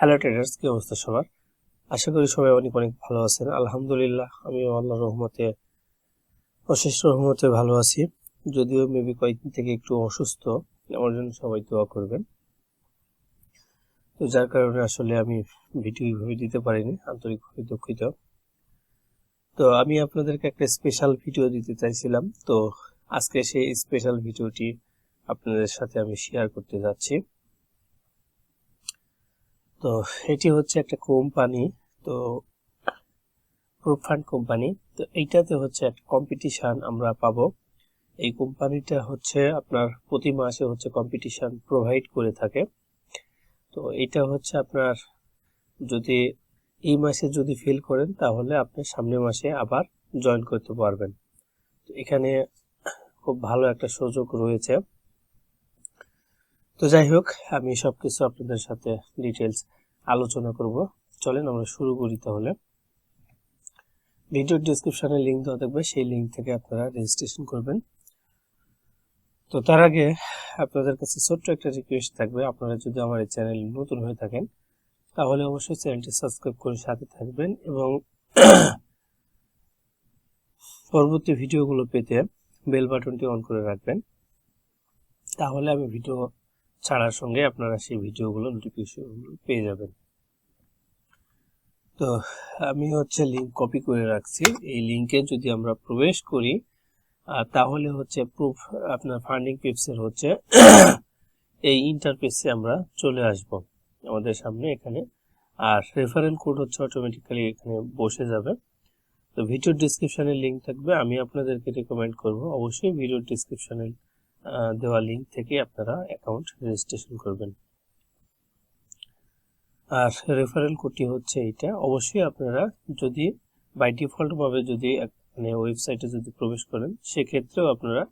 Hello traders, কি অবস্থা সবার? আশা করি সবাই অনেক অনেক ভালো আছেন। আলহামদুলিল্লাহ, আমিও আল্লাহর রহমতে অশেষ রহমতে ভালো আছি। যদিও মেবি কয়েকদিন থেকে একটু অসুস্থ, আমার জন্য সবাই দোয়া করবেন। তো যার কারণে আসলে আমি ভিডিও এইভাবে দিতে পারিনি, আন্তরিকভাবে দুঃখিত। তো আমি আপনাদেরকে একটা স্পেশাল ভিডিও দিতে চাইছিলাম, তো আজকে সেই স্পেশাল ভিডিওটি আপনাদের সাথে আমি শেয়ার করতে যাচ্ছি। তো এটি হচ্ছে একটা কোম্পানি, তো প্রুফ ফান্ড কোম্পানি। তো এইটাতে হচ্ছে একটা কম্পিটিশন আমরা পাবো। এই কোম্পানিটা হচ্ছে আপনার প্রতি মাসে হচ্ছে কম্পিটিশন প্রোভাইড করে থাকে। তো এটা হচ্ছে আপনার যদি এই মাসে যদি ফেল করেন তাহলে আপনি সামনের মাসে আবার জয়েন করতে পারবেন। তো এখানে খুব ভালো একটা সুযোগ রয়েছে। তো যাই হোক, আমি সবকিছু আপনাদের সাথে ডিটেলস আলোচনা করব। চলেন আমরা শুরু করি তাহলে। ভিডিওর ডেসক্রিপশনে লিঙ্ক দেওয়া থাকবে, সেই লিঙ্ক থেকে আপনারা রেজিস্ট্রেশন করবেন। তো তার আগে আপনাদের কাছে ছোট্ট একটা রিকোয়েস্ট থাকবে, আপনারা যদি আমার এই চ্যানেল নতুন হয়ে থাকেন তাহলে অবশ্যই চ্যানেলটি সাবস্ক্রাইব করে সাথে থাকবেন এবং পরবর্তী ভিডিওগুলো পেতে বেল বাটনটি অন করে রাখবেন। তাহলে আমি ভিডিও ছাড়ার সঙ্গে আপনারা সেই ভিডিওগুলো নোটিফিকেশনগুলো পেয়ে যাবেন। তো আমি হচ্ছে লিঙ্ক কপি করে রাখছি। এই লিঙ্কে যদি আমরা প্রবেশ করি তাহলে হচ্ছে প্রুফ আপনার ফান্ডিং পেপসের হচ্ছে এই ইন্টারফেসে আমরা চলে আসব আমাদের সামনে এখানে। আর রেফারেল কোড হচ্ছে অটোমেটিক্যালি এখানে বসে যাবে। তো ভিডিও ডিসক্রিপশনে লিঙ্ক থাকবে। আমি আপনাদেরকে রেকমেন্ড করব অবশ্যই ভিডিও ডিসক্রিপশনে দেওয়া লিঙ্ক থেকে আপনারা অ্যাকাউন্ট রেজিস্ট্রেশন করবেন। আর রেফারেল কোডটি হচ্ছে এইটা। অবশ্যই আপনারা যদি বাই ডিফল্ট ভাবে যদি মানে ওয়েবসাইটে যদি প্রবেশ করেন সেক্ষেত্রেও আপনারা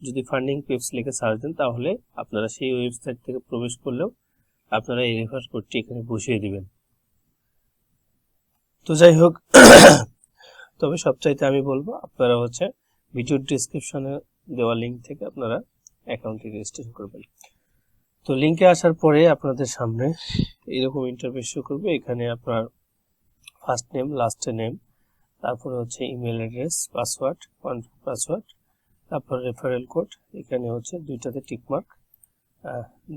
যদি ফান্ডিং পেপস লিখে সার্চ দেন তাহলে আপনারা সেই ওয়েবসাইট থেকে প্রবেশ করলেও আপনারা এই রেফারেল কোডটি এখানে বসিয়ে দিবেন। তো যাই হোক, তবে সবচাইতে আমি বলবো আপনারা হচ্ছে ভিডিও ডিসক্রিপশনে দেওয়া লিঙ্ক থেকে আপনারা অ্যাকাউন্টটি রেজিস্ট্রেশন করবেন। তো লিঙ্কে আসার পরে আপনাদের সামনে এরকম ইন্টারফেস শো করবে। এখানে আপনার ফার্স্ট নেম, লাস্ট নেম, তারপরে হচ্ছে email address, password, confirm password, তারপর রেফারেল কোড। এখানে হচ্ছে দুইটাতে টিকমার্ক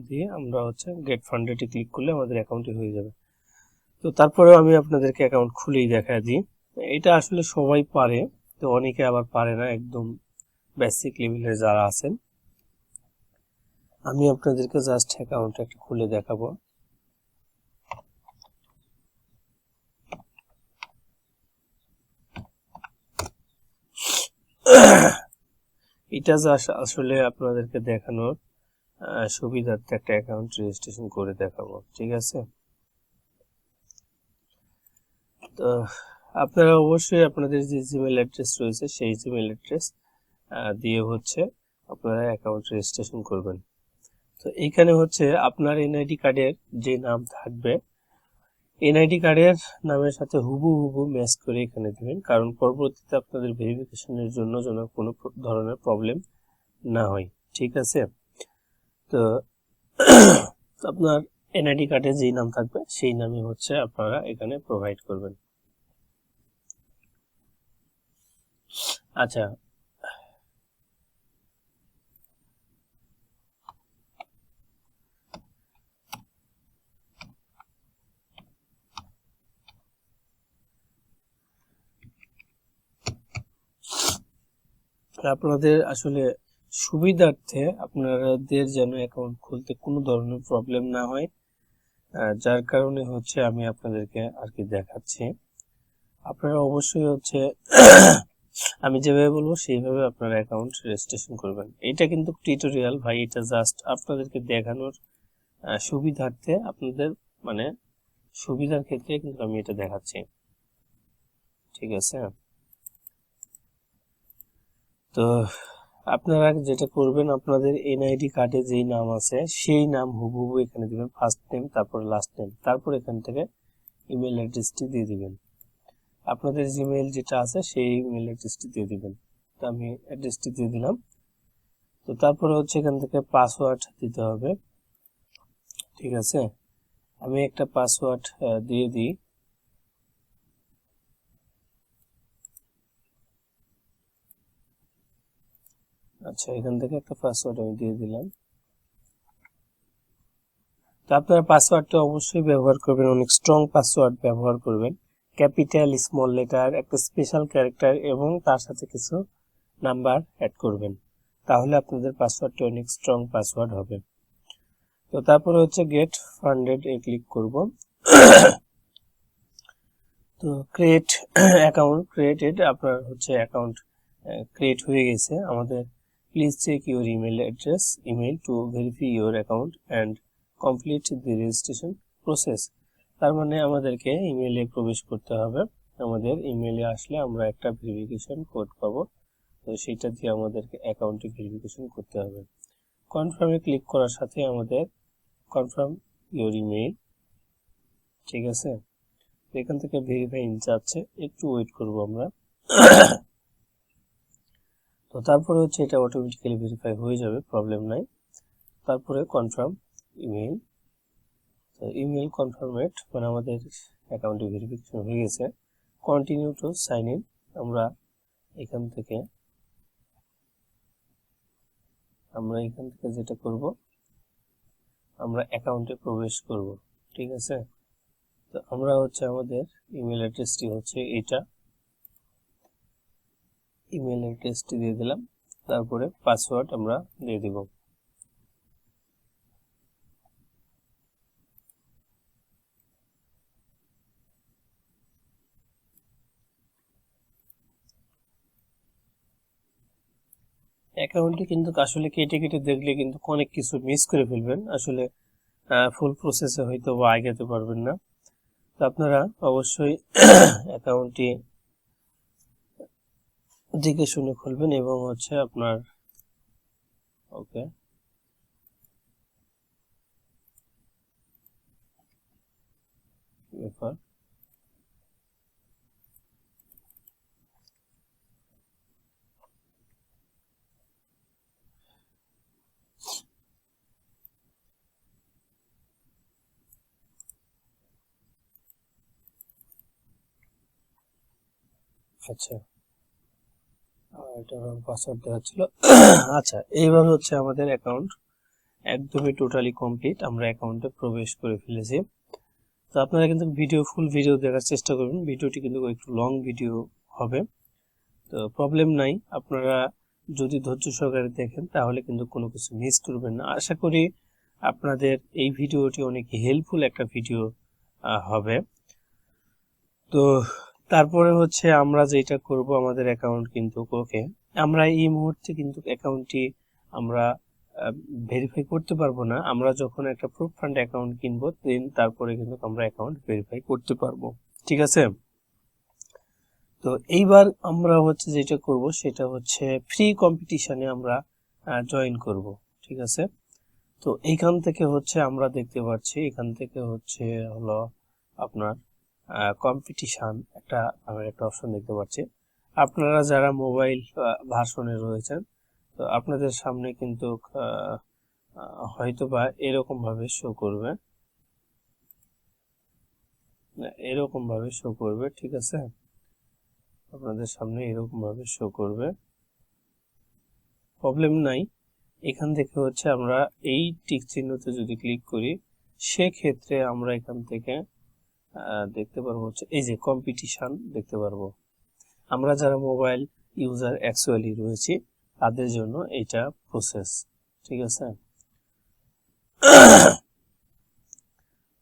দিয়ে আমরা হচ্ছে গেট ফান্ডেডে ক্লিক করলে আমাদের অ্যাকাউন্টে হয়ে যাবে। তো তারপরেও আমি আপনাদেরকে অ্যাকাউন্ট খুলেই দেখা দিই। এটা আসলে সবাই পারে, তো অনেকে আবার পারে না, একদম বেসিক লেভেলের যারা আছেন। আমি আপনাদেরকে জাস্ট অ্যাকাউন্ট একটা খুলে দেখাবো। এটা আসলে আপনাদেরকে দেখানোর সুবিধার্থে একটা অ্যাকাউন্ট রেজিস্ট্রেশন করে দেখাবো, ঠিক আছে? তো আপনারা অবশ্যই আপনাদের যে জিমেল অ্যাড্রেস রয়েছে সেই জিমেল অ্যাড্রেস দিয়ে হচ্ছে আপনারা অ্যাকাউন্ট রেজিস্ট্রেশন করবেন। তো এইখানে হচ্ছে আপনার এনআইডি কার্ডের যে নাম থাকবে, এনআইডি কার্ডের নামের সাথে হুবহু ম্যাচ করে এখানে দিবেন, কারণ পরবর্তীতে আপনাদের ভেরিফিকেশনের জন্য যেন কোনো ধরনের প্রবলেম না হয়, ঠিক আছে? তো আপনার এনআইডি কার্ডে যেই নাম থাকবে সেই নামই হচ্ছে আপনারা এখানে প্রোভাইড করবেন। আচ্ছা, আপনাদের আসলে সুবিধার্থে আপনাদের যেন অ্যাকাউন্ট খুলতে কোনো ধরনের প্রবলেম না হয়, যার কারণে হচ্ছে আমি আপনাদেরকে আর কি দেখাচ্ছি। আপনারা অবশ্যই হচ্ছে আমি যেভাবে বলবো সেইভাবে আপনারা অ্যাকাউন্ট রেজিস্ট্রেশন করবেন। এটা কিন্তু টিউটোরিয়াল ভাই, এটা জাস্ট আপনাদেরকে দেখানোর সুবিধার্থে, আপনাদের মানে সুবিধার ক্ষেত্রে কিন্তু আমি এটা দেখাচ্ছি, ঠিক আছে? তো আপনারা যেটা করবেন, আপনাদের এনআইডি কার্ডে যেই নাম আছে সেই নাম হুবহু এখানে দিবেন, ফার্স্ট নেম তারপর লাস্ট নেম, তারপর এখান থেকে ইমেল অ্যাড্রেসটি দিয়ে দিবেন। আপনাদের জিমেইল যেটা আছে সেই ইমেল অ্যাড্রেসটি দিয়ে দিবেন। তো আমি অ্যাড্রেসটি দিয়ে দিলাম। তো তারপরে হচ্ছে এখান থেকে পাসওয়ার্ড দিতে হবে, ঠিক আছে? আমি একটা পাসওয়ার্ড দিয়ে দিই। আচ্ছা, এখান থেকে একটা পাসওয়ার্ড আমি দিয়ে দিলাম। তো আপনারা পাসওয়ার্ডটা অবশ্যই ব্যবহার করবেন, অনেক স্ট্রং পাসওয়ার্ড ব্যবহার করবেন, ক্যাপিটাল স্মল লেটার, একটা স্পেশাল ক্যারেক্টার এবং তার সাথে কিছু নাম্বার অ্যাড করবেন, তাহলে আপনাদের পাসওয়ার্ডটি অনেক স্ট্রং পাসওয়ার্ড হবে। তো তারপরে হচ্ছে গেট ফান্ডেড এ ক্লিক করব। তো ক্রিয়েট অ্যাকাউন্ট ক্রিয়েটেড, আপনার হচ্ছে অ্যাকাউন্ট ক্রিয়েট হয়ে গেছে আমাদের। Please check your email to verify your account and complete the registration process. তার মানে আমাদেরকে ইমেলে প্রবেশ করতে হবে। আমাদের ইমেলে আসলে আমরা একটা ভেরিফিকেশন কোড পাবো, তো সেইটা দিয়ে আমাদেরকে অ্যাকাউন্টে ভেরিফিকেশন করতে হবে। কনফার্মে ক্লিক করার সাথে আমাদের কনফার্ম ইউর ইমেল, ঠিক আছে। এখান থেকে ভেরিফাই যাচ্ছে, একটু ওয়েট করব আমরা। তো তারপরে হচ্ছে এটা অটোমেটিক্যালি ভেরিফাই হয়ে যাবে, প্রবলেম নাই। তারপরে কনফার্ম ইমেল। তো ইমেল কনফার্মেট মানে আমাদের অ্যাকাউন্টে ভেরিফিকেশন হয়ে গেছে। কন্টিনিউ টু সাইন ইন, আমরা এখান থেকে যেটা করব, আমরা অ্যাকাউন্টে প্রবেশ করব, ঠিক আছে। তো আমরা হচ্ছে আমাদের ইমেল অ্যাড্রেসটি হচ্ছে এটা, ইমেল অ্যাড্রেসটি দিয়ে দিলাম। তারপরে পাসওয়ার্ড আমরা দিয়ে দিব। অ্যাকাউন্টে কিন্তু আসলে কেটে কেটে দেখলে কিন্তু অনেক কিছু মিস করে ফেলবেন, আসলে ফুল প্রসেসে হয়তো বা আগাতে পারবেন না। তো আপনারা অবশ্যই অ্যাকাউন্টটি দেখে শুনে খুলবেন এবং হচ্ছে আপনার ওকে ব্যাপার। আচ্ছা, এটা পাসওয়ার্ড দেওয়া ছিল। আচ্ছা, এইবার হচ্ছে আমাদের অ্যাকাউন্ট একদমই টোটালি কমপ্লিট, আমরা অ্যাকাউন্টে প্রবেশ করে ফেলেছি। তো আপনারা কিন্তু ফুল ভিডিও দেখার চেষ্টা করবেন, ভিডিওটি কিন্তু একটু লং ভিডিও হবে, তো প্রবলেম নাই। আপনারা যদি ধৈর্য সহকারে দেখেন তাহলে কিন্তু কোনো কিছু মিস করবেন না। আশা করি আপনাদের এই ভিডিওটি অনেক হেল্পফুল একটা ভিডিও হবে। তো তারপরে হচ্ছে আমরা যেটা করব, আমাদের অ্যাকাউন্ট কিন্তু ওকে, আমরা এই মুহূর্তে কিন্তু অ্যাকাউন্টটি আমরা ভেরিফাই করতে পারবো না। আমরা যখন একটা প্রুফ ফান্ড অ্যাকাউন্ট কিনবো দেন তারপরে কিন্তু আমরা অ্যাকাউন্ট ভেরিফাই করতে পারবো, ঠিক আছে। তো এইবার আমরা হচ্ছে যেটা করব সেটা হচ্ছে ফ্রি কম্পিটিশনে আমরা জয়েন করব, ঠিক আছে। তো এইখান থেকে হচ্ছে আমরা দেখতে পাচ্ছি, এখান থেকে হচ্ছে হলো আপনার কম্পিটিশন আমরা একটা অপশন দেখতে পাচ্ছি। আপনারা যারা মোবাইল ভার্সনে রয়েছেন, তো আপনাদের সামনে কিন্তু হয়তো বা এরকম ভাবে শো করবে, ঠিক আছে। আপনাদের সামনে এরকম ভাবে শো করবে, প্রবলেম নাই। এখান থেকে হচ্ছে আমরা এই টিক চিহ্নতে যদি ক্লিক করি, সেক্ষেত্রে আমরা এখান থেকে দেখতে পারবো হচ্ছে এই যে কম্পিটিশন দেখতে পারবো। আমরা যারা মোবাইল ইউজার অ্যাকচুয়ালি রয়েছে তাদের জন্য এটা প্রসেস, ঠিক আছে।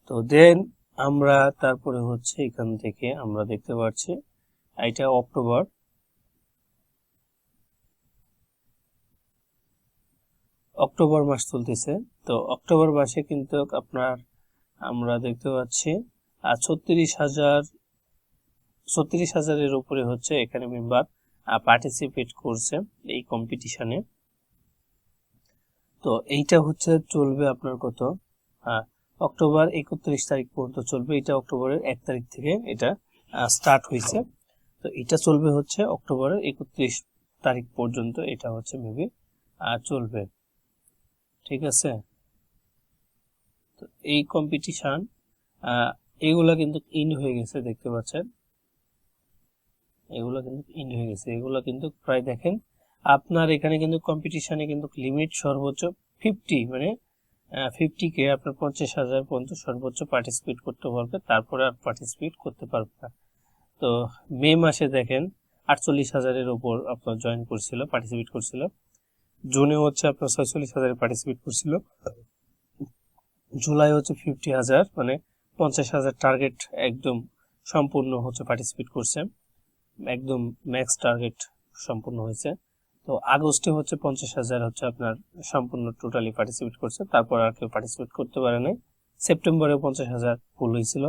তো দেন আমরা তারপরে হচ্ছে এখান থেকে আমরা দেখতে পাচ্ছি এটা অক্টোবর মাস চলতেছে। তো অক্টোবর মাসে কিন্তু আমরা দেখতে পাচ্ছি 36,000-এর উপরে হচ্ছে এখানে মেম্বার পার্টিসিপেট করছে এই কম্পিটিশনে। তো এইটা হচ্ছে চলবে আপনার কত, অক্টোবর 31 তারিখ পর্যন্ত চলবে। এটা অক্টোবরের 1 তারিখ থেকে এটা স্টার্ট হয়েছে। তো এটা চলবে হচ্ছে অক্টোবরের 31 তারিখ পর্যন্ত, এটা হচ্ছে মেবি চলবে, ঠিক আছে। তো এই কম্পিটিশন এগুলা কিন্তু ইন্ড হয়ে গেছে, দেখতে পাচ্ছেন এগুলো কিন্তু ইন্ড হয়ে গেছে। এগুলো কিন্তু প্রায় দেখেন আপনার এখানে কিন্তু কম্পিটিশনে কিন্তু লিমিট সর্বোচ্চ 50, মানে 50K আপনার 50,000 পর্যন্ত সর্বোচ্চ পার্টিসিপেট করতে পারবে, তারপরে আর পার্টিসিপেট করতে পারবে না। তো মে মাসে দেখেন 48,000-এর উপর আপনার জয়েন করছিল, পার্টিসিপেট করছিল। জুনে হচ্ছে আপনার 46,000 পার্টিসিপেট করছিল। জুলাই হচ্ছে 50,000, মানে 50,000 টার্গেট একদম সম্পূর্ণ হচ্ছে পার্টিসিপেট করছে, একদম ম্যাক্স টার্গেট সম্পূর্ণ হয়েছে। তো আগস্টে হচ্ছে 50,000 হচ্ছে আপনার সম্পূর্ণ টোটালি পার্টিসিপেট করছে, তারপর আর কেউ পার্টিসিপেট করতে পারে নাই। সেপ্টেম্বরে 50,000 ফুল হয়েছিল।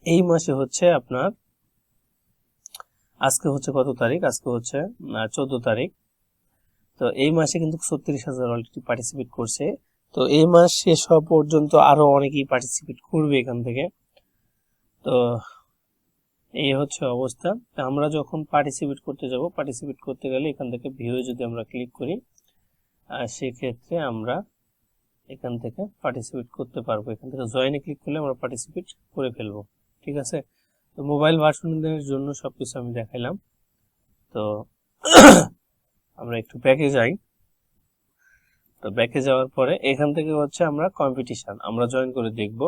এই মাসে হচ্ছে আপনার আজকে হচ্ছে কত তারিখ, আজকে হচ্ছে 14 তারিখ। তো এই মাসে কিন্তু 36,000 অলরেডি পার্টিসিপেট করছে। তো এই মাস শেষ হওয়া পর্যন্ত আরো অনেকেই পার্টিসিপেট করবে এখান থেকে। তো এই হচ্ছে অবস্থা। আমরা যখন পার্টিসিপেট করতে যাব, পার্টিসিপেট করতে গেলে এখান থেকে ভিউ যদি আমরা ক্লিক করি, সেক্ষেত্রে আমরা এখান থেকে পার্টিসিপেট করতে পারবো। এখান থেকে জয়েনে ক্লিক করলে আমরা পার্টিসিপেট করে ফেলবো, ঠিক আছে। তো মোবাইল ভার্সনের জন্য সবকিছু আমি দেখাইলাম। তো আমরা একটু ব্যাকে যাই। তো ব্যাকে যাওয়ার পরে এখান থেকে হচ্ছে আমরা কম্পিটিশন আমরা জয়েন করে দেখব।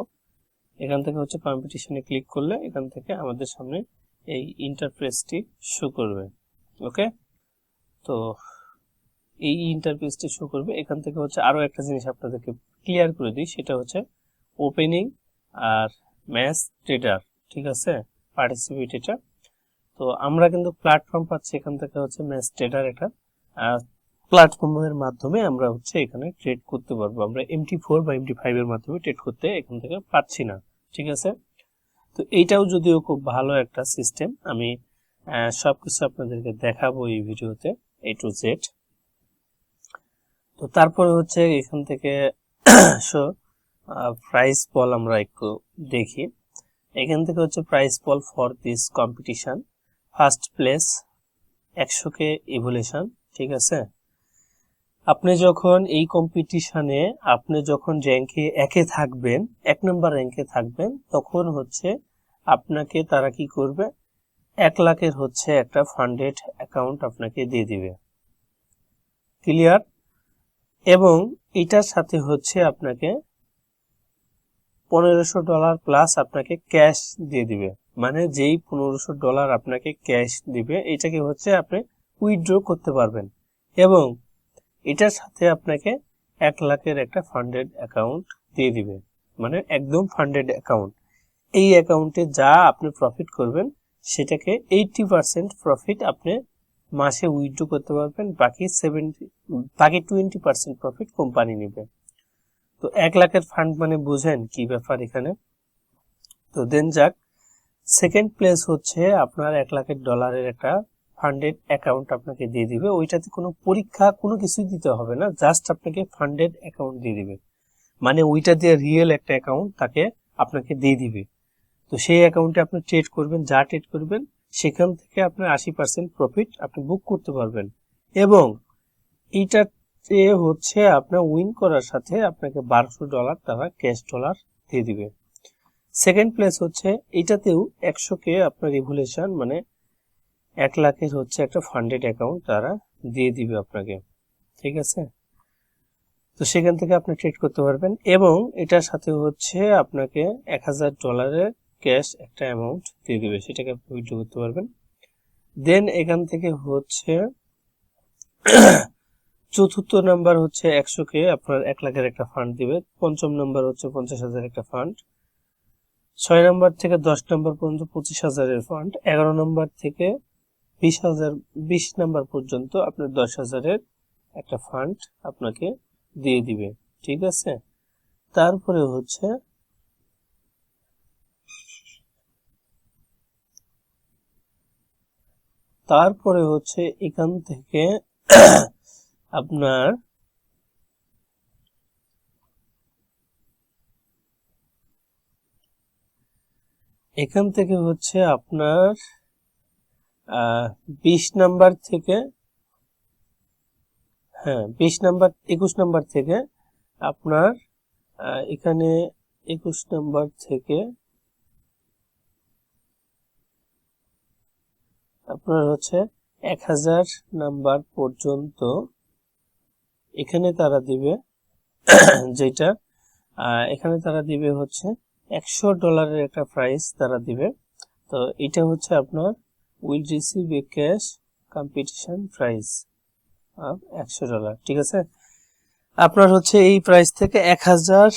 এখান থেকে হচ্ছে কম্পিটিশনে ক্লিক করলে এখান থেকে আমাদের সামনে এই ইন্টারফেসটি শো করবে। ওকে, তো এই ইন্টারফেসটি শো করবে। এখান থেকে হচ্ছে আরো একটা জিনিস আপনাদেরকে ক্লিয়ার করে দিই, সেটা হচ্ছে ওপেনিং আর ম্যাচ ট্রেডার, ঠিক আছে, পার্টিসিপেট এটা। তো আমরা কিন্তু প্ল্যাটফর্ম পাচ্ছি এখান থেকে হচ্ছে ম্যাচ ট্রেডার, একটা প্ল্যাটফর্মের মাধ্যমে আমরা হচ্ছে এখানে ট্রেড করতে পারবো। আমরা MT4 বা MT5 এর মাধ্যমে ট্রেড করতে এখান থেকে পাচ্ছি না, ঠিক আছে। তো এইটাও যদিও খুব ভালো একটা সিস্টেম, আমি সবকিছু আপনাদেরকে দেখাবো এই ভিডিওতে A to Z। তো তারপরে হচ্ছে এখান থেকে প্রাইস পল আমরা একটু দেখি। এখান থেকে হচ্ছে price Paul for this competition, first place 100K evolution, ঠিক আছে। আপনি যখন এই কম্পিটিশনে আপনি যখন র্যাঙ্কে 1-এ থাকবেন, 1 নম্বর র্যাঙ্কে থাকবেন, তখন হচ্ছে আপনাকে তারা কি করবে, 1 লাখের হচ্ছে একটা ফান্ডেড অ্যাকাউন্ট আপনাকে দিয়ে দিবে, ক্লিয়ার। এবং এটার সাথে হচ্ছে আপনাকে $1,500 প্লাস আপনাকে ক্যাশ দিয়ে দিবে, মানে যেই $1,500 আপনাকে ক্যাশ দিবে এটাকে হচ্ছে আপনি উইথড্র করতে পারবেন। এবং এটার সাথে আপনাকে 1 লাখের একটা ফান্ডেড অ্যাকাউন্ট দিয়ে দিবে, মানে একদম ফান্ডেড অ্যাকাউন্ট। এই অ্যাকাউন্টে যা আপনি প্রফিট করবেন সেটাকে 80% প্রফিট আপনি মাসে উইথড্র করতে পারবেন, বাকি 20% প্রফিট কোম্পানি নেবে। তো 1 লাখের ফান্ড মানে বুঝেন কি ব্যাপার এখানে। তো দেন যাক, সেকেন্ড প্লেস হচ্ছে আপনার $1,00,000 একটা ফান্ডেড অ্যাকাউন্ট আপনাকে দিয়ে দিবে। ওইটাতে কোনো পরীক্ষা কোনো কিছুই দিতে হবে না, জাস্ট আপনাকে ফান্ডেড অ্যাকাউন্ট দিয়ে দিবে, মানে ওইটা দিয়ে রিয়েল একটা অ্যাকাউন্ট তাকে আপনাকে দিয়ে দিবে। তো সেই অ্যাকাউন্টে আপনি ট্রেড করবেন, যা ট্রেড করবেন সেখান থেকে আপনার 80% প্রফিট আপনি বুক করতে পারবেন। এবং এইটাতে হচ্ছে আপনার উইন করার সাথে আপনাকে $1,200 তারা ক্যাশ ডলার দিয়ে দিবে। সেকেন্ড প্লেস হচ্ছে এটাতেও 100K আপনার রিভলিউশন, মানে 1 লাখের হচ্ছে একটা ফান্ডেড অ্যাকাউন্ট তারা দিয়ে দিবে আপনাকে, ঠিক আছে। তো সেখান থেকে আপনি ট্রেড করতে পারবেন। এবং এটার সাথে হচ্ছে আপনাকে $1,000 ক্যাশ একটা অ্যামাউন্ট দিয়ে দিবে, সেটাকে আপনি উইথড্র করতে পারবেন। দেন এখান থেকে হচ্ছে চতুর্থ নাম্বার হচ্ছে 100K আপনার 1 লাখের একটা ফান্ড দিবে। পঞ্চম নাম্বার হচ্ছে 50,000 একটা ফান্ড। 6 নাম্বার থেকে 10 নাম্বার পর্যন্ত 25,000-এর ফান্ড। 11 নাম্বার থেকে 20 নাম্বার পর্যন্ত আপনার 10,000-এর একটা ফান্ড আপনাকে দিয়ে দিবে, ঠিক আছে। তারপরে হচ্ছে এখান থেকে আপনার আপনার 20 নাম্বার থেকে 21 নাম্বার থেকে আপনার এখানে 21 নাম্বার থেকে আপনার হচ্ছে 1000 নাম্বার পর্যন্ত এখানে তারা দিবে যেটা এখানে তারা দিবে হচ্ছে $100 একটা প্রাইস তারা দিবে। তো এটা হচ্ছে আপনার will receive a cash competition price of $100, ঠিক আছে। আপনার হচ্ছে এই প্রাইস থেকে 1000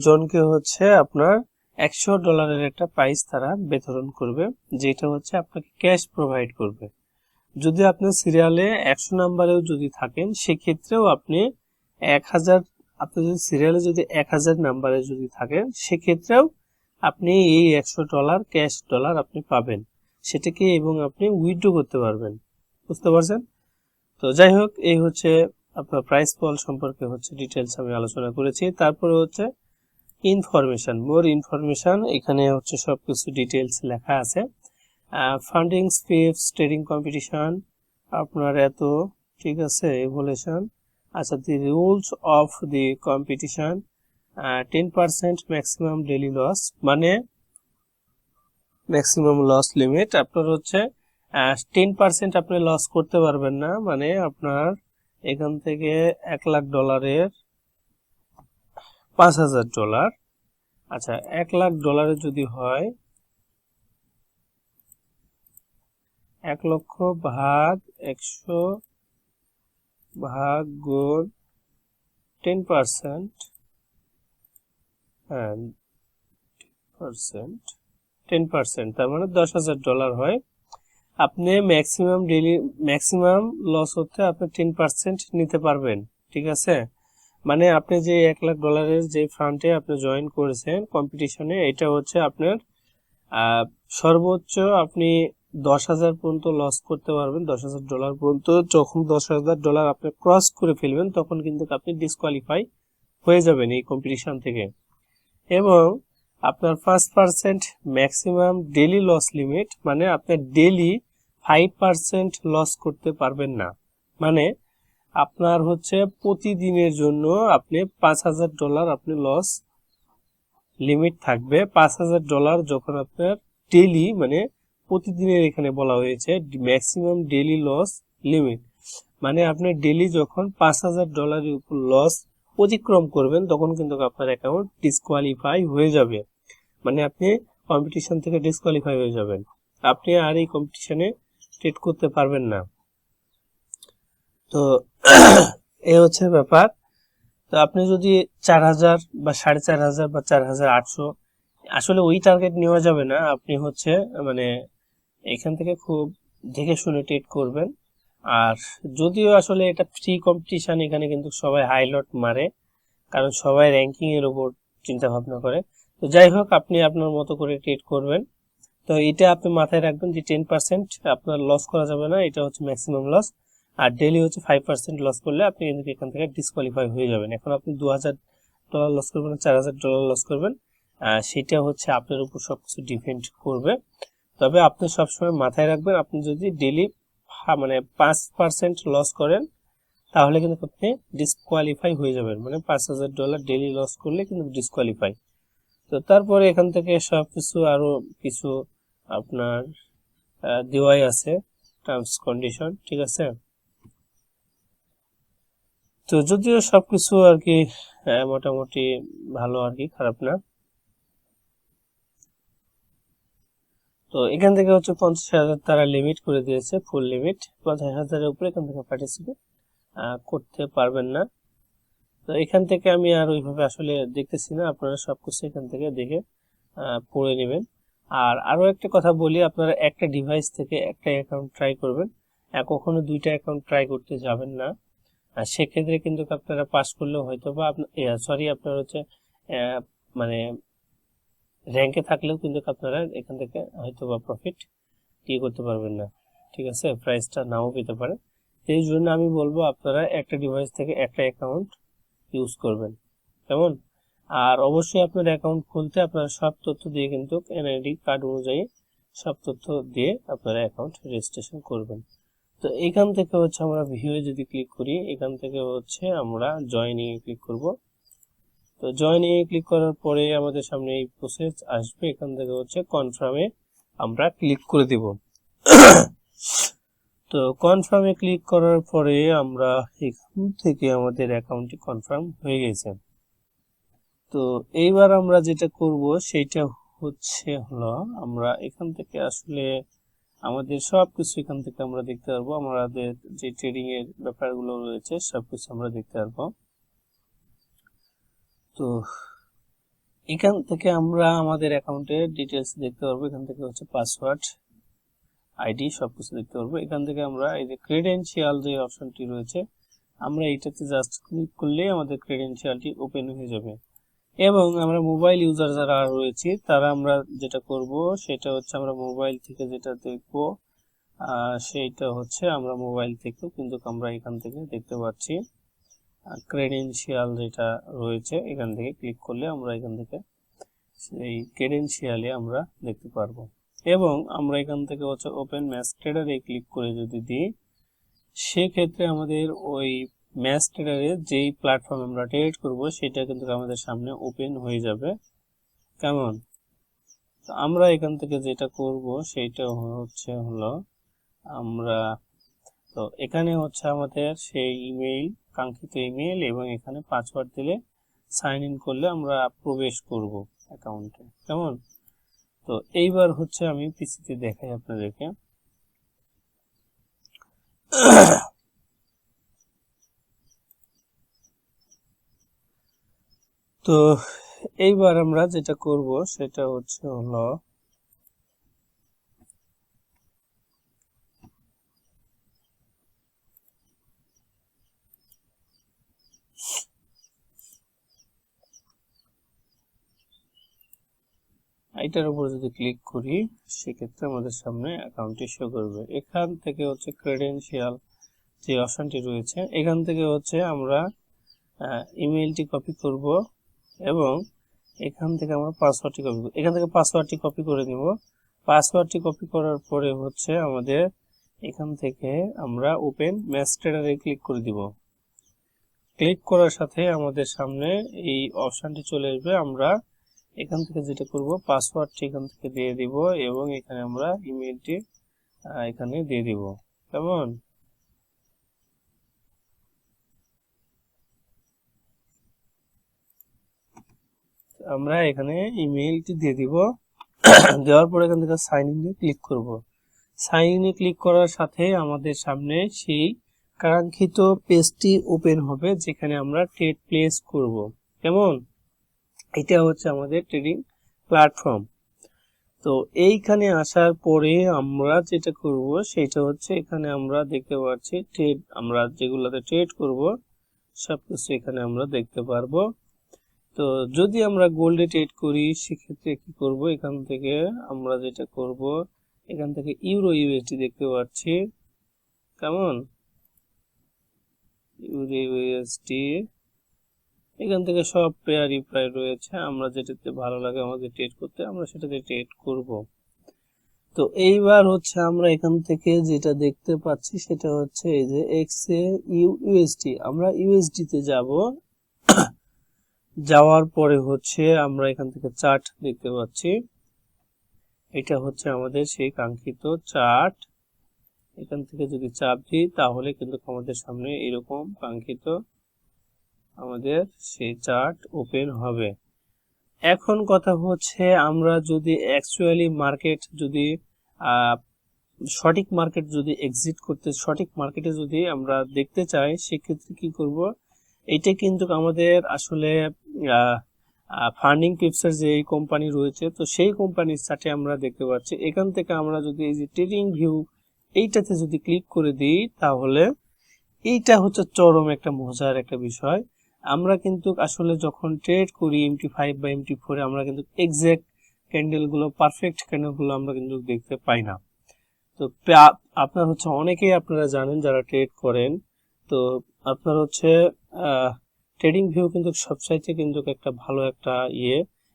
জনকে হচ্ছে আপনার $100 একটা প্রাইস তারা বিতরণ করবে, যেটা হচ্ছে আপনাকে ক্যাশ প্রোভাইড করবে। যদি আপনি সিরিয়ালে 100 নাম্বারেও যদি থাকেন সেক্ষেত্রেও আপনি 1000, আপনি যদি সিরিয়ালে যদি 1000 নাম্বারে যদি থাকেন সেক্ষেত্রেও আপনি এই $100 ক্যাশ ডলার আপনি পাবেন সেটাকে, এবং আপনি উইথড্র করতে পারবেন। বুঝতে পারছেন? তো যাই হোক, এই হচ্ছে আপনার প্রাইস পল সম্পর্কে হচ্ছে ডিটেলস আমি আলোচনা করেছি। তারপরে হচ্ছে ইনফরমেশন, মোর ইনফরমেশন, এখানে হচ্ছে সবকিছু ডিটেলস লেখা আছে। ফান্ডিং স্পিপস ট্রেডিং কম্পিটিশন আপনার এত, ঠিক আছে, এভলিউশন, আচ্ছা, the rules of the competition, 10% maximum daily loss, মানে ম্যাক্সিমাম লস লিমিট আপনার হচ্ছে 10% আপনি লস করতে পারবেন না, মানে আপনার এখান থেকে $1,00,000 $5,000। আচ্ছা, $1,00,000 যদি হয় 1 লক্ষ ভাগ 100 ভাগ গুণ 10%, হ্যাঁ 10%, তার মানে $10,000 হয়। আপনি ম্যাক্সিমাম লস হতে আপনি 10% নিতে পারবেন, ঠিক আছে। মানে আপনি যে $1,00,000 যে ফান্ডে আপনি জয়েন করেছেন কম্পিটিশনে, এটা হচ্ছে আপনার সর্বোচ্চ আপনি 10,000 পর্যন্ত লস করতে পারবেন, $10,000 পর্যন্ত। যখন $10,000 আপনি ক্রস করে ফেলবেন তখন কিন্তু আপনি ডিসকোয়ালিফাই হয়ে যাবেন এই কম্পিটিশন থেকে। এবং আপনার 5% ম্যাক্সিমাম ডেইলি লস লিমিট, মানে আপনি ডেইলি 5% লস করতে পারবেন না, মানে আপনার হচ্ছে প্রতিদিনের জন্য আপনি $5,000 আপনি লস লিমিট থাকবে। $5,000 যখন আপনার ডেইলি, মানে প্রতিদিনের এখানে বলা হয়েছে ম্যাক্সিমাম ডেইলি লস লিমিট, মানে আপনি ডেইলি যখন $5,000 উপর লস অতিক্রম করবেন তখন কিন্তু আপনার অ্যাকাউন্ট ডিসকোয়ালিফাই হয়ে যাবে, মানে আপনি কম্পিটিশন থেকে ডিসকোয়ালিফাই হয়ে যাবেন, আপনি আর এই কম্পিটিশনে ট্রেড করতে পারবেন না। তো এই হচ্ছে ব্যাপার। তো আপনি যদি 4,000 বা 4,500 বা 4,800, আসলে ওই টার্গেট নেওয়া যাবে না, আপনি হচ্ছে মানে এখান থেকে খুব দেখে শুনে ট্রেড করবেন। আর যদিও আসলে এটা ফ্রি কম্পিটিশন, এখানে কিন্তু সবাই হাইলট মারে, কারণ সবাই র্যাঙ্কিং এর উপর চিন্তা ভাবনা করে। তো যাই হোক, আপনি আপনার মতো করে ট্রেড করবেন। তো এটা আপনি মাথায় রাখবেন যে 10% আপনার লস করা যাবে না, এটা হচ্ছে ম্যাক্সিমাম লস। আর ডেইলি হচ্ছে 5% লস করলে আপনি কিন্তু এখান থেকে ডিসকোয়ালিফাই হয়ে যাবেন। এখন আপনি $2,000 লস করবেন, $4,000 লস করবেন, সেটা হচ্ছে আপনার উপর সবকিছু ডিপেন্ড করবে। তবে আপনি সবসময় মাথায় রাখবেন, আপনি যদি ডেইলি মানে 5% লস করেন তাহলে কিন্তু আপনি ডিসকোয়ালিফাই হয়ে যাবেন, মানে $5,000 ডেইলি লস করলে কিন্তু ডিসকোয়ালিফাই। তো তারপরে এখান থেকে সবকিছু আরো কিছু আপনার দেওয়াই আছে টার্মস কন্ডিশন, ঠিক আছে। তো যদিও সবকিছু আর কি মোটামুটি ভালো, আর কি খারাপ না। তো এখান থেকে হচ্ছে 50,000 তারা লিমিট করে দিয়েছে, ফুল লিমিট 50,000-এর উপরে এখান থেকে পার্টিসিপেট করতে পারবেন না। তো এখান থেকে আমি আর ওইভাবে আসলে দেখতেছি না, আপনারা সবকিছু এখান থেকে দেখে পড়ে নেবেন। আর আরো একটা কথা বলি, আপনারা একটা ডিভাইস থেকে একটা অ্যাকাউন্ট ট্রাই করবেন, কখনো দুইটা অ্যাকাউন্ট ট্রাই করতে যাবেন না। আর সেক্ষেত্রে কিন্তু আপনারা পাস করলেও হয়তো বা আপনার হচ্ছে মানে র্যাঙ্কে থাকলেও কিন্তু আপনারা এখান থেকে হয়তো বা প্রফিট করতে পারবেন না, ঠিক আছে, প্রাইসটা নাও পেতে পারে। এই জন্য আমি বলবো আপনারা একটা ডিভাইস থেকে একটা অ্যাকাউন্ট ইউজ করবেন, কেমন। আর অবশ্যই আপনার অ্যাকাউন্ট খুলতে আপনারা সব তথ্য দিয়ে কিন্তু এনআইডি কার্ড অনুযায়ী সব তথ্য দিয়ে আপনারা অ্যাকাউন্ট রেজিস্ট্রেশন করবেন। তো এখান থেকে হচ্ছে আমরা ভিউয়ে যদি ক্লিক করি, এখান থেকে হচ্ছে আমরা জয়েনিং এ ক্লিক করব। তো জয়েন এ ক্লিক করার পরে আমাদের সামনে এই প্রসেস আসবে। এখান থেকে হচ্ছে কনফার্মে আমরা ক্লিক করে দিব। তো কনফার্মে ক্লিক করার পরে আমরা এখান থেকে আমাদের অ্যাকাউন্টটি কনফার্ম হয়ে গেছে। তো এইবার আমরা যেটা করব সেটা হলো আমরা এখান থেকে আসলে আমাদের সবকিছু এখান থেকে আমরা দেখতে পারবো। আমাদের যে ট্রেডিং এর ব্যাপারগুলো রয়েছে সবকিছু আমরা দেখতে পারবো। তো এখান থেকে আমরা আমাদের অ্যাকাউন্টের ডিটেলস দেখতে পারবো। এখান থেকে হচ্ছে পাসওয়ার্ড, আইডি সবকিছু দেখতে পারবো। এখান থেকে আমরা এই যে ক্রেডেনশিয়াল যে অপশনটি রয়েছে আমরা এটাতে জাস্ট ক্লিক করলেই আমাদের ক্রেডেনশিয়ালটি ওপেন হয়ে যাবে। এবং আমরা মোবাইল ইউজার যারা রয়েছে তারা আমরা যেটা করব সেটা হচ্ছে আমরা মোবাইল থেকে যেটা দেখব সেইটা হচ্ছে আমরা মোবাইল থেকেও কিন্তু আমরা এখান থেকে দেখতে পাচ্ছি ক্রেডেনশিয়াল যেটা রয়েছে। এখান থেকে ক্লিক করলে আমরা এখান থেকে সেই ক্রেডেনশিয়ালে আমরা দেখতে পারবো। এবং আমরা এখান থেকে হচ্ছে ওপেন ম্যাচ ট্রেডারে ক্লিক করে যদি দিই সেক্ষেত্রে আমাদের ওই ম্যাচ ট্রেডারে যেই প্ল্যাটফর্ম আমরা ট্রেড করব সেটা কিন্তু আমাদের সামনে ওপেন হয়ে যাবে। কেমন? তো আমরা এখান থেকে যেটা করব সেটা হলো আমরা তো এখানে হচ্ছে আমাদের সেই ইমেইল, কাঙ্ক্ষিত ইমেইল এবং এখানে পাসওয়ার্ড দিলে সাইন ইন করলে আমরা প্রবেশ করব অ্যাকাউন্টে। কেমন? তো এইবার হচ্ছে আমি পিসিতে দেখাই আপনাদেরকে। তো এইবার আমরা যেটা করব সেটা হলো এটার উপর যদি ক্লিক করি সেক্ষেত্রে আমাদের সামনে অ্যাকাউন্টটি শো করবে। এখান থেকে হচ্ছে ক্রেডেনশিয়াল যে অপশনটি রয়েছে এখান থেকে হচ্ছে আমরা ইমেইলটি কপি করব এবং এখান থেকে আমরা পাসওয়ার্ডটি কপি করব। এখান থেকে পাসওয়ার্ডটি কপি করে নিব। পাসওয়ার্ডটি কপি করার পরে হচ্ছে আমাদের এখান থেকে আমরা ওপেন ম্যাচ ট্রেডারে ক্লিক করে দিব। ক্লিক করার সাথে আমাদের সামনে এই অপশনটি চলে আসবে। আমরা এখান থেকে যেটা করব পাসওয়ার্ডটি এখান থেকে দিয়ে দিব এবং এখানে আমরা ইমেইলটি এখানে দিয়ে দিব। কেমন? আমরা এখানে ইমেইলটি দিয়ে দিব। দেওয়ার পর এখান থেকে সাইন ইনে ক্লিক করব। সাইন ইনে ক্লিক করার সাথে আমাদের সামনে সেই কাঙ্ক্ষিত পেজটি ওপেন হবে যেখানে আমরা ট্রেড প্লেস করব। কেমন? এটা হচ্ছে আমাদের ট্রেডিং প্ল্যাটফর্ম। তো এইখানে আসার পরে আমরা যেটা করব সেটা হচ্ছে এখানে আমরা দেখতে পাচ্ছি ট্রেড, আমরা যেগুলোতে ট্রেড করব সবকিছু এখানে আমরা দেখতে পারবো। তো যদি আমরা গোল্ডে ট্রেড করি সেক্ষেত্রে কি করব এখান থেকে আমরা যেটা করব এখান থেকে ইউরো ইউএসডি দেখতে পাচ্ছি। কেমন? ইউরো ইউএসডি এখান থেকে সব পেয়ারই প্রায় রয়েছে। আমরা যেটাতে ভালো লাগে আমাদের ট্রেড করতে আমরা সেটাতে ট্রেড করব। তো এইবার হচ্ছে আমরা এখান থেকে যেটা দেখতে পাচ্ছি সেটা হচ্ছে এই যে এক্সএ ইউএসডি, আমরা ইউএসডি তে যাব। যাওয়ার পরে হচ্ছে আমরা এখান থেকে চার্ট দেখতে পাচ্ছি। এটা হচ্ছে আমাদের সেই কাঙ্ক্ষিত চার্ট। এখান থেকে যদি চাপ দিই তাহলে কিন্তু আমাদের সামনে এরকম কাঙ্ক্ষিত আমাদের সেই চার্ট ওপেন হবে। এখন কথা হচ্ছে আমরা যদি অ্যাকচুয়ালি মার্কেট যদি সঠিক মার্কেট যদি এক্সিট করতে সঠিক মার্কেটে যদি আমরা দেখতে চাই সেক্ষেত্রে কি করব, এটা কিন্তু আমাদের আসলে ফান্ডিং টিপসের যে কোম্পানি রয়েছে তো সেই কোম্পানির চার্টে আমরা দেখতে পাচ্ছি। এখান থেকে আমরা যদি এই যে ট্রেডিং ভিউ এইটাতে যদি ক্লিক করে দিই তাহলে এইটা হচ্ছে চরম একটা মজার একটা বিষয়। আমরা কিন্তু আসলে যখন ট্রেড করি MT5 বা MT4 আমরা কিন্তু এক্সাক্ট ক্যান্ডেলগুলো, পারফেক্ট ক্যান্ডেলগুলো আমরা কিন্তু দেখতে পাই না। তো আপনার হচ্ছে অনেকেই আপনারা জানেন যারা ট্রেড করেন, তো আপনার হচ্ছে ট্রেডিং ভিউ কিন্তু সবচাইতে কিন্তু একটা ভালো একটা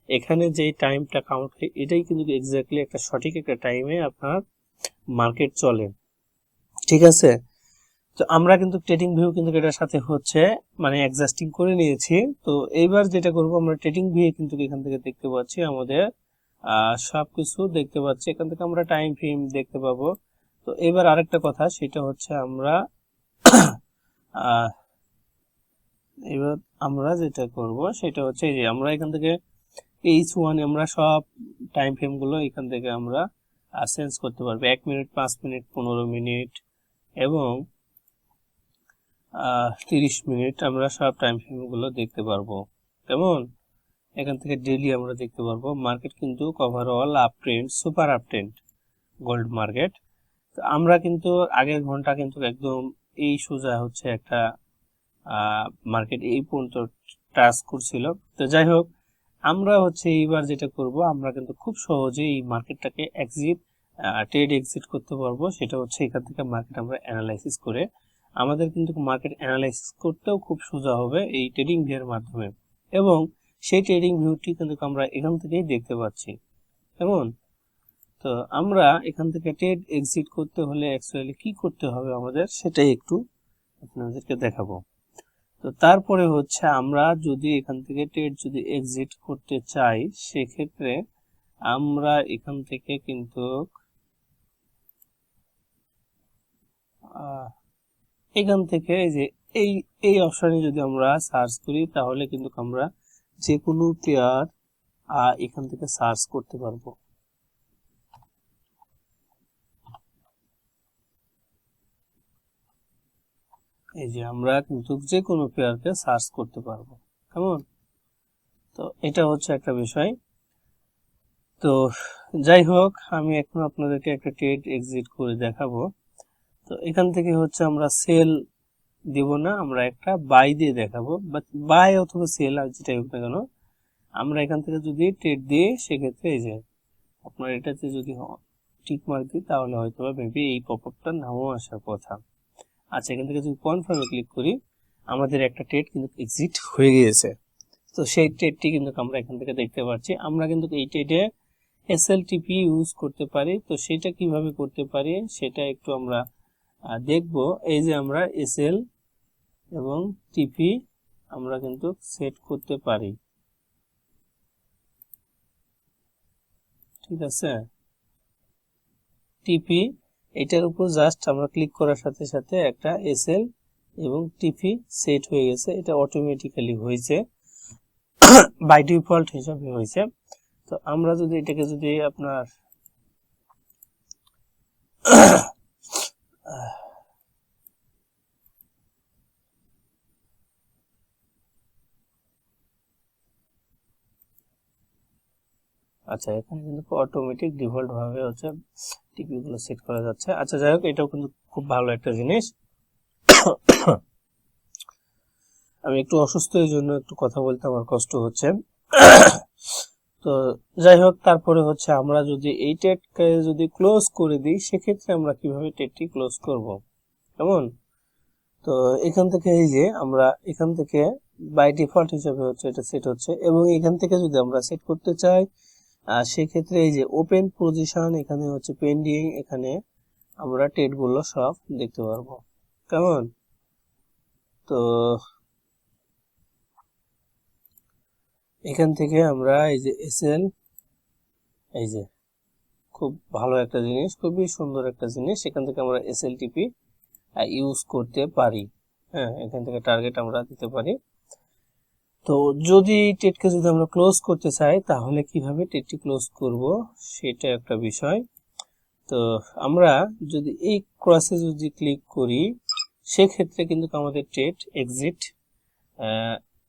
এখানে যে টাইমটা কাউন্ট হয় এটাই কিন্তু এক্স্যাক্টলি একটা সঠিক একটা টাইমে আপনার মার্কেট চলে। ঠিক আছে? তো আমরা কিন্তু ট্রেডিং ভিউ কিন্তু এটার সাথে হচ্ছে মানে অ্যাডজাস্টিং করে নিয়েছি। তো এইবার যেটা করব, আমরা ট্রেডিং ভিউ কিন্তু এখান থেকে দেখতে পাচ্ছি আমাদের সবকিছু দেখতে পাচ্ছি, এখান থেকে আমরা টাইম ফ্রেম দেখতে পাবো। তো এবার আরেকটা কথা, সেটা হচ্ছে আমরা এবার আমরা যেটা করব সেটা হচ্ছে যে আমরা এখান থেকে H1 আমরা সব টাইম ফ্রেম গুলো এখান থেকে আমরা চেঞ্জ করতে পারবো। 1 মিনিট, 5 মিনিট, 15 মিনিট এবং 30 মিনিট আমরা সব টাইম ফ্রেম গুলো দেখতে পারবো। কেমন? এখান থেকে ডেইলি আমরা দেখতে পারবো। মার্কেট কিন্তু overall up trend, super up trend gold market. তো আমরা কিন্তু আগের ঘন্টা কিন্তু একদম এই সোজা হচ্ছে একটা মার্কেট এই পর্যন্ত টাচ করছিল। তো যাই হোক, আমরা হচ্ছে এইবার যেটা করব, আমরা কিন্তু খুব সহজে এই মার্কেটটাকে ট্রেড এক্সিট করতে পারবো। সেটা হচ্ছে এখান থেকে মার্কেট আমরা অ্যানালাইসিস করে, আমাদের কিন্তু মার্কেট অ্যানালাইসিস করতেও খুব সোজা হবে এই ট্রেডিং ভিউয়ের মাধ্যমে, এবং সেই ট্রেডিং ভিউটি কিন্তু আমরা এখান থেকেই দেখতে পাচ্ছি। কেমন? তো আমরা এখান থেকে ট্রেড এক্সিট করতে হলে অ্যাকচুয়ালি কি করতে হবে আমাদের, সেটাই একটু আপনাদেরকে দেখাবো। তো তারপরে হচ্ছে আমরা যদি এখান থেকে ট্রেড যদি এক্সিট করতে চাই, সেক্ষেত্রে আমরা এখান থেকে কিন্তু এখান থেকে এই যে এই অপশনে যদি আমরা সার্চ করি, তাহলে কিন্তু আমরা যে কোনো পেয়ার এখান থেকে সার্চ করতে পারবো। এই যে আমরা কিন্তু যে কোনো পেয়ারকে সার্চ করতে পারবো। কেমন? তো এটা হচ্ছে একটা বিষয়। তো যাই হোক, আমি এখন আপনাদেরকে একটা ট্রেড এক্সিট করে দেখাবো। তো এখান থেকে হচ্ছে আমরা সেল দিব না, আমরা একটা বাই দিয়ে দেখাবো, বাই অথবা সেল যেটাই হোক না কেন, আমরা এখান থেকে যদি ট্রেড দিই, সেক্ষেত্রে এই যে আপনার এটাতে যদি টিক মার্ক দিই, তাহলে হয়তো মেবি এই পপআপটা নাও আসার কথা। আচ্ছা, এখান থেকে যদি কনফার্মে ক্লিক করি, আমাদের একটা ট্রেড কিন্তু এক্সিট হয়ে গিয়েছে। তো সেই ট্রেডটি কিন্তু আমরা এখান থেকে দেখতে পাচ্ছি। আমরা কিন্তু এই ট্রেডে এসএলটিপি ইউজ করতে পারি। তো সেটা কিভাবে করতে পারি সেটা একটু আমরা দেখব। এই যে আমরা এসএল এবং টিপি আমরা কিন্তু সেট করতে পারি। ঠিক আছে, টিপি এটার উপর জাস্ট আমরা ক্লিক করার সাথে সাথে একটা এসএল এবং টিপি সেট হয়ে গেছে। এটা অটোমেটিক্যালি হয়েছে, বাই ডিফল্ট হিসাবে হয়েছে। তো আমরা যদি এটাকে যদি আপনার আচ্ছা, এখানে কিন্তু অটোমেটিক ডিফল্ট ভাবে হচ্ছে টিপি গুলো সেট করা যাচ্ছে। আচ্ছা, যাই হোক, এটাও কিন্তু খুব ভালো একটা জিনিস। আমি একটু অসুস্থ, এই জন্য একটু কথা বলতে আমার কষ্ট হচ্ছে। তো যাই হোক, তারপরে হচ্ছে আমরা যদি এই ট্রেডকে যদি ক্লোজ করে দিই, সেক্ষেত্রে আমরা কিভাবে ট্রেডটি ক্লোজ করব। কেমন? তো এখান থেকে এই যে আমরা এখান থেকে বাই ডিফল্ট হিসেবে হচ্ছে এটা সেট হচ্ছে, এবং এখান থেকে যদি আমরা সেট করতে চাই, সেক্ষেত্রে এই যে ওপেন পজিশন, এখানে হচ্ছে পেন্ডিং, এখানে আমরা ট্রেড গুলো সব দেখতে পারবো। কেমন? তো এখান থেকে আমরা এই যে এসএল, এই যে খুব ভালো একটা জিনিস, খুবই সুন্দর একটা জিনিস, এখান থেকে আমরা এসএলটিপি ইউজ করতে পারি। হ্যাঁ, এখান থেকে টার্গেট আমরা দিতে পারি। তো যদি ট্রেডকে যদি আমরা ক্লোজ করতে চাই, তাহলে কিভাবে ট্রেডটি ক্লোজ করব সেটা একটা বিষয়। তো আমরা যদি এই ক্রসে যদি ক্লিক করি, সেক্ষেত্রে কিন্তু আমাদের ট্রেড এক্সিট,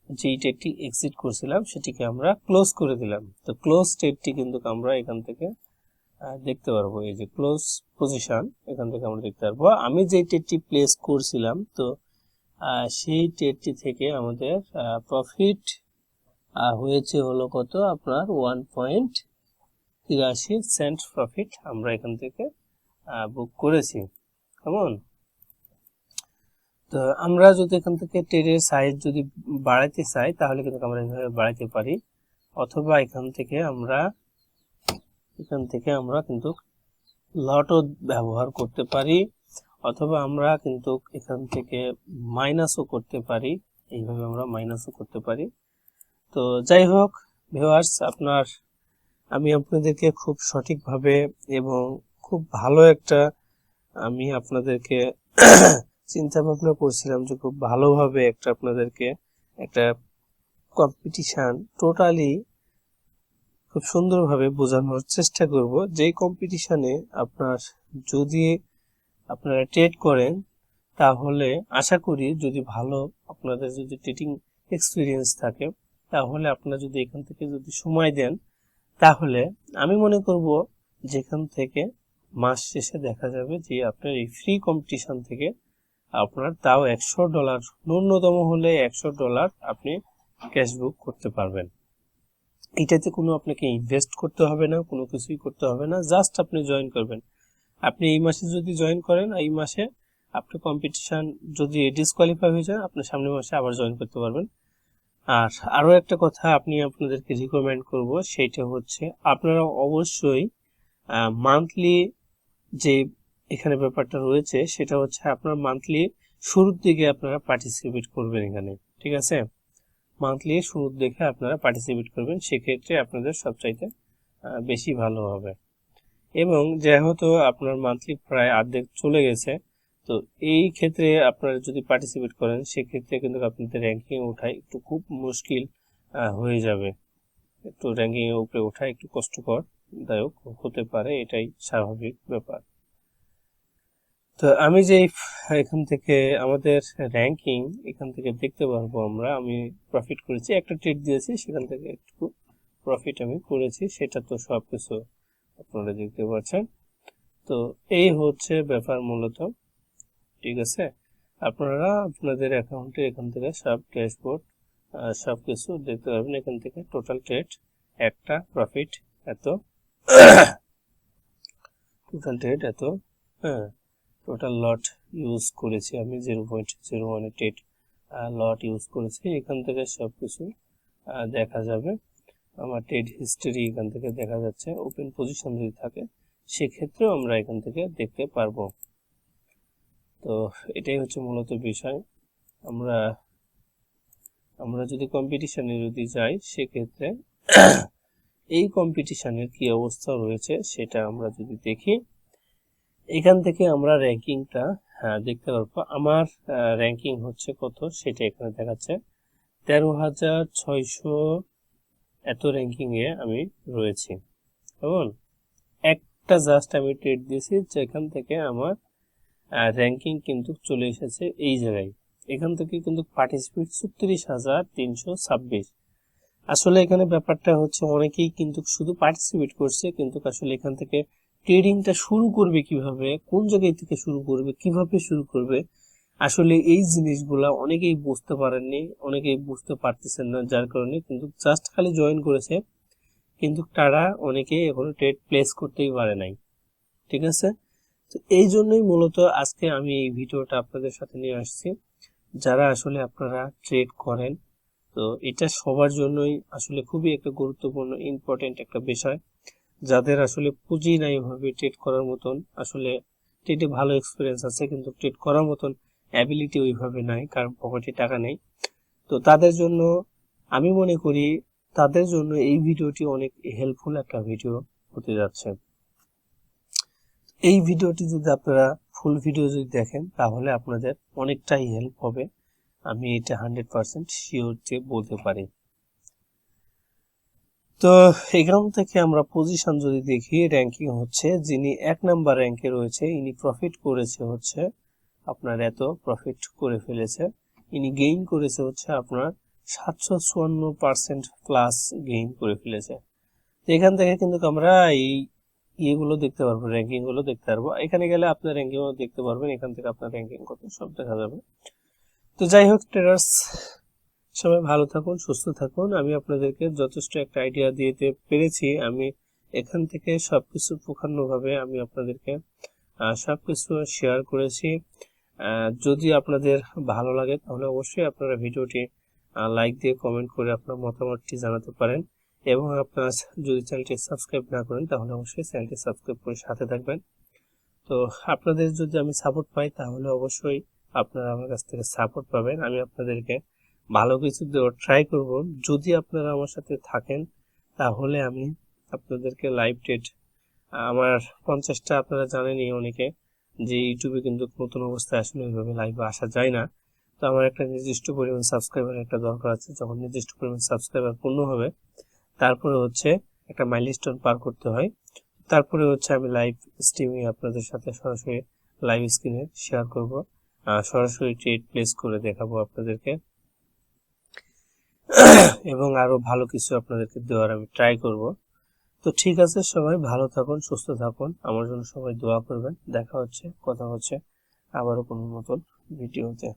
যেই ট্রেডটি এক্সিট করছিলাম সেটিকে আমরা ক্লোজ করে দিলাম। তো ক্লোজ ট্রেডটি কিন্তু আমরা এখান থেকে দেখতে পারবো। এই যে ক্লোজ পজিশন, এখান থেকে আমরা দেখতে পারবো আমি যে ট্রেডটি প্লেস করছিলাম। তো সেই ট্রেডটি থেকে আমাদের প্রফিট হয়েছে হলো কত, আপনার 1.83 সেন্ট প্রফিট আমরা এখান থেকে বুক করেছি। কেমন? তো আমরা যদি এখান থেকে ট্রেডের সাইজ যদি বাড়াইতে চাই, তাহলে কিন্তু আমরা এভাবে বাড়াইতে পারি, অথবা এখান থেকে আমরা কিন্তু লটও ব্যবহার করতে পারি, অথবা আমরা কিন্তু এখান থেকে মাইনাসও করতে পারি, এইভাবে আমরা মাইনাসও করতে পারি। তো যাই হোক ভিউয়ার্স, আমি আপনাদেরকে খুব সঠিকভাবে এবং খুব ভালো একটা আমি আপনাদেরকে চিন্তা ভাবনা করছিলাম যে খুব ভালোভাবে আপনাদেরকে একটা কম্পিটিশন টোটালি খুব সুন্দরভাবে বোঝানোর চেষ্টা করব। যেই কম্পিটিশনে যদি আপনারা ট্রেড করেন তাহলে আশা করি যদি ভালো আপনাদের যদি ট্রেডিং এক্সপিরিয়েন্স থাকে, তাহলে আপনারা যদি এখান থেকে যদি সময় দেন, তাহলে আমি মনে করব যেখান থেকে মাস শেষে দেখা যাবে যে আপনার এই ফ্রি কম্পিটিশন থেকে আপনার তাও $100, ন্যূনতম হলে $100 আপনি ক্যাশবুক করতে পারবেন। এটাতে কোনো আপনাকে ইনভেস্ট করতে হবে না, কোনো কিছুই করতে হবে না, জাস্ট আপনি জয়েন করবেন। আপনি এই মাসে যদি জয়েন করেন, এই মাসে আপনি কম্পিটিশন যদি ডিসকোয়ালিফাই হয়ে যায়, আপনি সামনের মাসে আবার জয়েন করতে পারবেন। আর আরও একটা কথা আপনাদেরকে রিকমেন্ড করব, সেইটা হচ্ছে আপনারা অবশ্যই মান্থলি যে এখানে ব্যাপারটা রয়েছে সেটা হচ্ছে আপনার মান্থলি শুরুর দিকে আপনারা পার্টিসিপেট করবেন এখানে, ঠিক আছে? মান্থলি শুরুর দিকে আপনারা পার্টিসিপেট করবেন, সেক্ষেত্রে আপনাদের সবচাইতে বেশি ভালো হবে। এবং যেহেতু আপনার মান্থলি প্রায় অর্ধেক চলে গেছে, তো এই ক্ষেত্রে আপনারা যদি পার্টিসিপেট করেন সেক্ষেত্রে কিন্তু আপনাদের র্যাঙ্কিং ওঠায় একটু খুব মুশকিল হয়ে যাবে। একটু র্যাঙ্কিং এর উপরে ওঠা একটু কষ্টকরদায়ক হতে পারে, এটাই স্বাভাবিক ব্যাপার। তো আমি যে এখান থেকে আমাদের র্যাঙ্কিং এখান থেকে দেখতে পারবো আমি প্রফিট করেছি, একটা ট্রেড দিয়েছি, সেখান থেকে একটু প্রফিট আমি করেছি, সেটা তো সবকিছু আপনারা দেখতে পাচ্ছেন। তো এই হচ্ছে ব্যাপার মূলত, ঠিক আছে? আপনারা আপনাদের অ্যাকাউন্টে এখান থেকে সব ড্যাশবোর্ড সবকিছু দেখতে পারবেন। এখান থেকে টোটাল ট্রেড একটা, প্রফিট এত, টোটাল ট্রেড এত, হ্যাঁ, টোটাল লট ইউজ করেছি আমি 0.01 ট্রেড লট ইউজ করেছি। এখান থেকে সবকিছু দেখা যাবে। আমার ট্রেড হিস্ট্রি এখান থেকে দেখা যাচ্ছে। ওপেন পজিশন যদি থাকে সেক্ষেত্রেও আমরা এখান থেকে দেখতে পারবো। তো এটাই হচ্ছে মূলত বিষয়। আমরা যদি কম্পিটিশনে যদি যাই সেক্ষেত্রে এই কম্পিটিশনের কি অবস্থা রয়েছে সেটা আমরা যদি দেখি, এখান থেকে আমরা র্যাঙ্কিংটা দেখতে পারবো। আমার র্যাঙ্কিং হচ্ছে কত সেটা এখানে দেখাচ্ছে 13,600 এত র্যাঙ্কিং এ আমি রয়েছি। কেমন একটা জাস্ট আমি ট্রেড দিয়েছি, যেখান থেকে আমার র্যাঙ্কিং কিন্তু চলে এসেছে এই জায়গায়। এখান থেকে কিন্তু পার্টিসিপেট 36,326। আসলে এখানে ব্যাপারটা হচ্ছে অনেকেই কিন্তু শুধু পার্টিসিপেট করছে, কিন্তু আসলে এখান থেকে ট্রেডিংটা শুরু করবে কিভাবে, কোন জায়গায় থেকে শুরু করবে, কিভাবে শুরু করবে, আসলে এই জিনিসগুলা অনেকেই বুঝতে পারেননি, অনেকেই বুঝতে পারতেছেন না, যার কারণে কিন্তু জাস্ট খালি জয়েন করেছে, কিন্তু তারা অনেকে এখনো ট্রেড প্লেস করতেই পারে নাই, ঠিক আছে? তো এই জন্যই মূলত আজকে আমি এই ভিডিওটা আপনাদের সাথে নিয়ে আসছি। যারা আসলে আপনারা ট্রেড করেন, তো এটা সবার জন্যই আসলে খুবই একটা গুরুত্বপূর্ণ ইম্পর্টেন্ট একটা বিষয়। যাদের আসলে পুঁজি নাই ভাবে ট্রেড করার মতন, আসলে ট্রেডে ভালো এক্সপিরিয়েন্স আছে কিন্তু ট্রেড করার মতন অ্যাবিলিটি ওইভাবে নাই, কারণ পকেটে টাকা নেই, তো তাদের জন্য আমি মনে করি তাদের জন্য এই ভিডিওটি অনেক হেল্পফুল একটা ভিডিও হতে যাচ্ছে। এই ভিডিওটি যদি আপনারা ফুল ভিডিও যদি দেখেন তাহলে আপনাদের অনেকটাই হেল্প হবে, আমি এটা 100% শিওর যে বলতে পারি। তো এখান থেকে আমরা পজিশন যদি দেখি, র্যাঙ্কিং হচ্ছে যিনি 1 নাম্বার র্যাঙ্কে রয়েছে ইনি প্রফিট করেছে হচ্ছে আপনার এত প্রফিট করে ফেলেছে, ইনি গেইন করেছে হচ্ছে আপনার 754% প্লাস গেইন করে ফেলেছে। তো এখান থেকে কিন্তু আমরা এই ইয়েগুলো দেখতে পারবো, র্যাঙ্কিং গুলো দেখতে পারবো। এখানে গেলে আপনার র্যাঙ্কিং দেখতে পারবেন, এখান থেকে আপনার র্যাঙ্কিং কত সব দেখা যাবে। তো যাই হোক ট্রেডার্স, সবাই ভালো থাকুন, সুস্থ থাকুন। আমি আপনাদেরকে যথেষ্ট একটা আইডিয়া দিতে পেরেছি। আমি এখান থেকে সবকিছু পুঙ্খানুপুঙ্খভাবে আমি আপনাদেরকে সবকিছু শেয়ার করেছি। যদি আপনাদের ভালো লাগে তাহলে অবশ্যই আপনারা ভিডিওটি লাইক দিয়ে কমেন্ট করে আপনার মতামতটি জানাতে পারেন, এবং আপনারা যদি চ্যানেলটি সাবস্ক্রাইব না করেন তাহলে অবশ্যই চ্যানেলটি সাবস্ক্রাইব করে সাথে থাকবেন। তো আপনাদের যদি আমি সাপোর্ট পাই তাহলে অবশ্যই আপনারা আমার কাছ থেকে সাপোর্ট পাবেন। আমি আপনাদেরকে ভালো কিছু দেওয়ার ট্রাই করব। যদি আপনারা আমার সাথে থাকেন তাহলে আমি আপনাদেরকে লাইভ ডেট আমার 50টা, আপনারা জানেনই অনেকে যে ইউটিউবে কিন্তু নতুন অবস্থায় আসলে ওইভাবে লাইভে আসা যায় না। তো আমার একটা নির্দিষ্ট পরিমাণ সাবস্ক্রাইবার একটা দরকার আছে। যখন নির্দিষ্ট পরিমাণ সাবস্ক্রাইবার পূর্ণ হবে তারপরে হচ্ছে একটা মাইলস্টোন পার করতে হয়। তারপরে হচ্ছে আমি লাইভ স্ট্রিমিং আপনাদের সাথে সরাসরি লাইভ স্ক্রিনে শেয়ার করব, সরাসরি ট্রেড প্লেস করে দেখাবো আপনাদেরকে, এবং আরো ভালো কিছু আপনাদেরকে দেওয়ার আমি ট্রাই করব। তো ঠিক আছে, সবাই ভালো থাকুন, সুস্থ থাকুন, আমার জন্য সবাই দোয়া করবেন। দেখা হচ্ছে, কথা হচ্ছে আবারও কোনো নতুন ভিডিওতে।